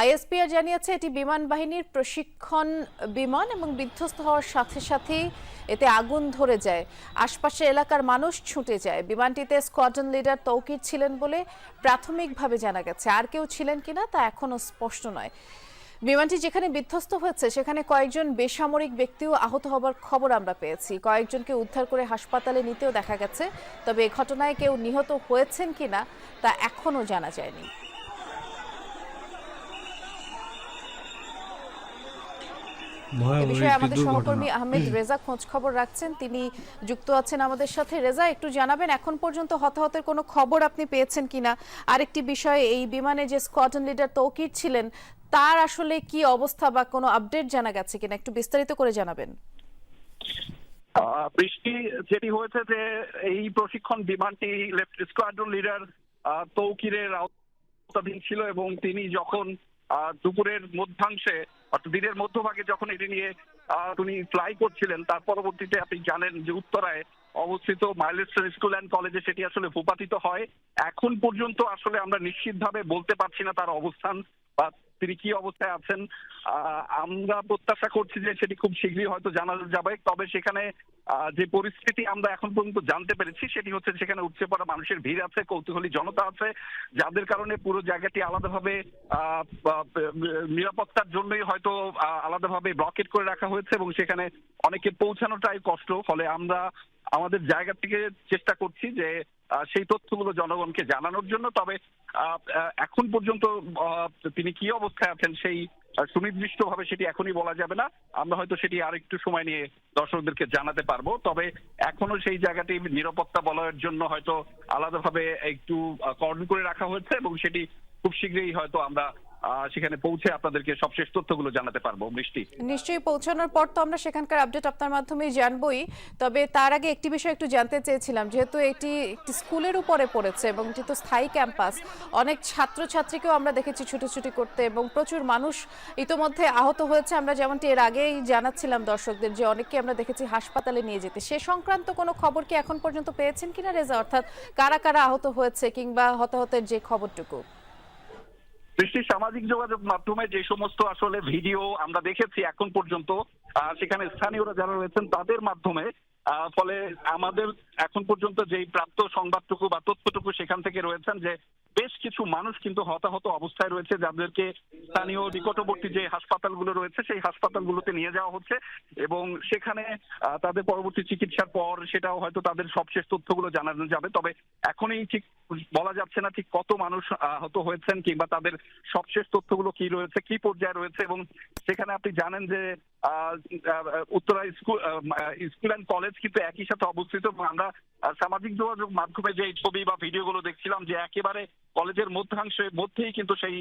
ISPR জানিয়েছে এটি বিমান বাহিনীর প্রশিক্ষণ বিমান এবং বিধ্বস্ত হওয়ার সাথে সাথেই এতে আগুন ধরে যায়। আশপাশের এলাকার মানুষ ছুটে যায়। বিমানটিতে স্কোয়াড্রন লিডার তৌকির ছিলেন বলে প্রাথমিকভাবে জানা গেছে। আর কেউ ছিলেন কিনা তা এখনো স্পষ্ট নয়। বিমানটি যেখানে বিধ্বস্ত হয়েছে সেখানে কয়েকজন বেসামরিক ব্যক্তিও আহত হবার খবর আমরা পেয়েছি। কয়েকজনকে উদ্ধার করে হাসপাতালে নিতেও দেখা গেছে। তবে এ ঘটনায় কেউ নিহত হয়েছেন কিনা তা এখনো জানা যায়নি। এ বিষয়ে আমাদের সহকর্মী আহমেদ রেজা খোঁজ খবর রাখছেন, তিনি যুক্ত আছেন আমাদের সাথে। রেজা, একটু জানাবেন এখন পর্যন্ত হতাহতের কোনো খবর আপনি পেয়েছেন কিনা? আরেকটি বিষয়, এই বিমানে যে স্কোয়াড্রন লিডার তৌকির ছিলেন তার আসলে কি অবস্থা বা কোনো আপডেট জানা গেছে কিনা, একটু বিস্তারিত করে জানাবেন। বৃষ্টি, যেটি হয়েছে যে এই প্রশিক্ষণ বিমানটি স্কোয়াড্রন লিডার তৌকিরের আওতাধীন ছিল এবং তিনি যখন দুপুরের মধ্যাংশে অর্থাৎ দিনের মধ্যভাগে যখন এটি নিয়ে তিনি ফ্লাই করছিলেন, তার পরবর্তীতে আপনি জানেন যে উত্তরায় অবস্থিত মাইলস্টোন স্কুল অ্যান্ড কলেজে সেটি আসলে ভূপাতিত হয়। এখন পর্যন্ত আসলে আমরা নিশ্চিতভাবে বলতে পারছি না তার অবস্থান বা তিনি কি অবস্থায় আছেন। আমরা প্রত্যাশা করছি যে সেটি খুব শীঘ্রই হয়তো জানা যাবে। তবে সেখানে যে পরিস্থিতি আমরা এখন পর্যন্ত জানতে পেরেছি সেটি হচ্ছে সেখানে উপচে পড়া মানুষের ভিড় আছে, কৌতূহলী জনতা আছে, যাদের কারণে পুরো জায়গাটি আলাদাভাবে নিরাপত্তার জন্যই হয়তো আলাদাভাবে ব্লকেট করে রাখা হয়েছে এবং সেখানে অনেকে পৌঁছানোটাই কষ্ট। ফলে আমরা আমাদের জায়গা থেকে চেষ্টা করছি যে সেই তথ্যগুলো জনগণকে জানানোর জন্য। তবে এখন পর্যন্ত তিনি কি অবস্থায় আছেন সেই সুনির্দিষ্টভাবে সেটি এখনই বলা যাবে না। আমরা হয়তো সেটি আরেকটু সময় নিয়ে দর্শকদেরকে জানাতে পারবো। তবে এখনো সেই জায়গাটি নিরাপত্তা বলয়ের জন্য হয়তো আলাদাভাবে একটু কর্ডন করে রাখা হয়েছে এবং সেটি খুব শীঘ্রই হয়তো আমরা সেখানে পৌঁছে আপনাদেরকে সবশেষ তথ্যগুলো জানাতে পারবো। বৃষ্টি, নিশ্চয়ই পৌঁছানোর পর তো আমরা সেখানকার আপডেট আপনার মাধ্যমেই জানবই। তবে তার আগে একটি বিষয় একটু জানতে চেয়েছিলাম, যেহেতু এটি একটি স্কুলের উপরে পড়েছে এবং এটি তো স্থায়ী ক্যাম্পাস, অনেক ছাত্রছাত্রীকেও আমরা দেখেছি ছুটোছুটি করতে এবং প্রচুর মানুষ ইতোমধ্যে আহত হয়েছে। আমরা যেমনটি এর আগেই জানাচ্ছিলাম দর্শকদের যে অনেককে আমরা দেখেছি হাসপাতালে নিয়ে যেতে। সে সংক্রান্ত কোনো খবর কি এখন পর্যন্ত পেয়েছেন কিনা রেজা, অর্থাৎ কারা কারা আহত হয়েছে কিংবা হতাহতের যে খবরটুকু? বৃষ্টি, সামাজিক যোগাযোগ মাধ্যমে যে সমস্ত আসলে ভিডিও আমরা দেখেছি এখন পর্যন্ত সেখানে স্থানীয়রা যারা রয়েছেন তাদের মাধ্যমে, ফলে আমাদের এখন পর্যন্ত যেই প্রাপ্ত সংবাদটুকু বা তথ্যটুকু সেখান থেকে রয়েছেন যে বেশ কিছু মানুষ কিন্তু হতাহত অবস্থায় রয়েছে, যাদেরকে স্থানীয় নিকটবর্তী যে হাসপাতালগুলো রয়েছে সেই হাসপাতালগুলোতে নিয়ে যাওয়া হচ্ছে এবং সেখানে তাদের পরবর্তী চিকিৎসার পর সেটাও হয়তো তাদের সবশেষ তথ্যগুলো জানানো যাবে। তবে এখনই ঠিক বলা যাচ্ছে না ঠিক কত মানুষ আহত হয়েছেন কিংবা তাদের সবশেষ তথ্যগুলো কি রয়েছে, কি পর্যায়ে রয়েছে। এবং সেখানে আপনি জানেন যে উত্তরা স্কুল অ্যান্ড কলেজ কিন্তু একই সাথে অবস্থিত এবং আমরা সামাজিক যোগাযোগ মাধ্যমে যে ছবি বা ভিডিওগুলো দেখছিলাম যে একেবারে কলেজের মধ্যাংশের মধ্যেই কিন্তু সেই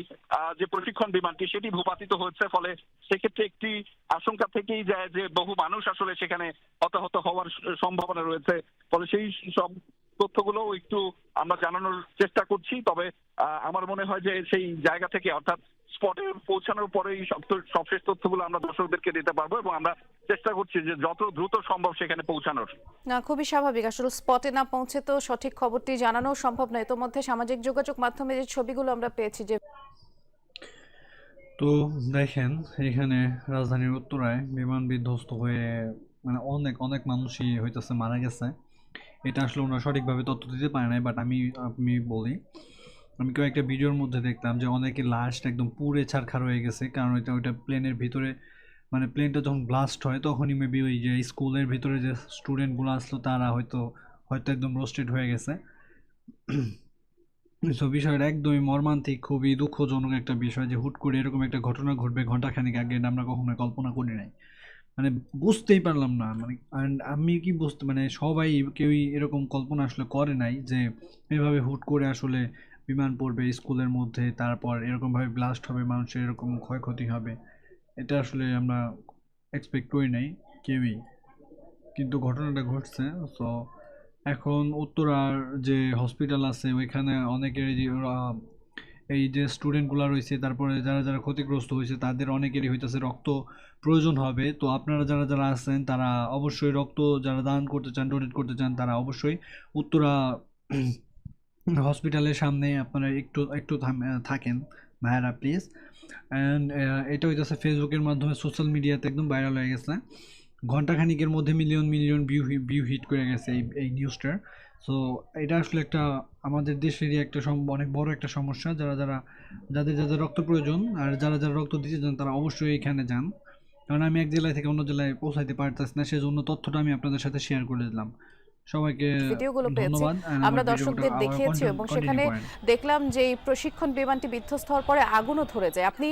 যে প্রশিক্ষণ বিমানটি সেটি ভূপাতিত হয়েছে। ফলে সেক্ষেত্রে একটি আশঙ্কা থেকেই যায় যে বহু মানুষ আসলে সেখানে হতাহত হওয়ার সম্ভাবনা রয়েছে। ফলে সেই সব তথ্যগুলো একটু আমরা জানানোর চেষ্টা করছি। তবে আমার মনে হয় যে সেই জায়গা থেকে অর্থাৎ স্পটে পৌঁছানোর পরেই সবশেষ তথ্যগুলো আমরা দর্শকদেরকে দিতে পারবো এবং আমরা চেষ্টা করছি যে যত দ্রুত সম্ভব সেখানে পৌঁছানোর। না, খুবই স্বাভাবিক। আসলে স্পটে না পৌঁছে তো সঠিক খবরটি জানানো সম্ভব নয়। ইতোমধ্যে সামাজিক যোগাযোগ মাধ্যমে যে ছবিগুলো আমরা পেয়েছি যে তো দেখেন এখানে রাজধানীর উত্তরায় বিমান বিধ্বস্ত হয়ে মানে অনেক অনেক মানুষই হইতেছে মারা গেছে। এটা আসলে ওনারা সঠিকভাবে তথ্য দিতে পারে নাই, বাট আমি বলি, আমি কয়েকটা ভিডিওর মধ্যে দেখলাম যে অনেকে লাস্ট একদম পুড়ে ছারখার হয়ে গেছে, কারণ ওইটা প্লেনের ভিতরে মানে প্লেনটা যখন ব্লাস্ট হয় তখনই মেবি ওই যে স্কুলের ভিতরে যে স্টুডেন্টগুলো আসলো তারা হয়তো হয়তো একদম রোস্টেড হয়ে গেছে। তো বিষয়টা একদমই মর্মান্তিক, খুবই দুঃখজনক একটা বিষয় যে হুট করে এরকম একটা ঘটনা ঘটবে ঘন্টাখানেক আগে আমরা কখনো কল্পনা করি নাই। মানে বুঝতেই পারলাম না, মানে আমি কি বুঝতে মানে সবাই কেউই এরকম কল্পনা আসলে করে নাই যে এভাবে হুট করে আসলে বিমান পড়বে স্কুলের মধ্যে, তারপর এরকমভাবে ব্লাস্ট হবে, মানুষের এরকম ক্ষয়ক্ষতি হবে, এটা আসলে আমরা এক্সপেক্ট করি নাই কেউই, কিন্তু ঘটনাটা ঘটছে। সো এখন উত্তরার যে হসপিটাল আছে ওইখানে অনেকেরই যে এই যে স্টুডেন্টগুলো রয়েছে, তারপরে যারা যারা ক্ষতিগ্রস্ত হয়েছে তাদের অনেকেরই হইতেছে রক্ত প্রয়োজন হবে। তো আপনারা যারা যারা আছেন তারা অবশ্যই রক্ত যারা দান করতে চান, ডোনেট করতে চান, তারা অবশ্যই উত্তরা হসপিটালের সামনে আপনারা একটু একটু থাকেন ভাইয়ারা প্লিজ। অ্যান্ড এটা হইতেছে ফেসবুকের মাধ্যমে সোশ্যাল মিডিয়াতে একদম ভাইরাল হয়ে গেছে। ঘন্টাখানিকের মধ্যে মিলিয়ন মিলিয়ন ভিউ হিট করে গেছে এই নিউজটার। সো এটা আসলে একটা আমাদের দেশেরই একটা অনেক বড় একটা সমস্যা। যাদের রক্ত প্রয়োজন আর যারা রক্ত দিতে চান তারা অবশ্যই এখানে যান, কারণ আমি এক জেলায় থেকে অন্য জেলায় পৌঁছাইতে পারতেছি না, সেজন্য তথ্যটা আমি আপনাদের সাথে শেয়ার করে দিলাম। সবাইকে ভিডিওগুলো পেয়েছি, ধন্যবাদ। And আমরা আমার ভিডিওটা দর্শকদের আবার দেখিয়েছি এবং কন্টিনিউ সেখানে করেন। দেখলাম যে এই প্রশিক্ষণ বিমানটি বিধ্বস্ত হওয়ার পরে আগুনও ধরে যায়। আপনি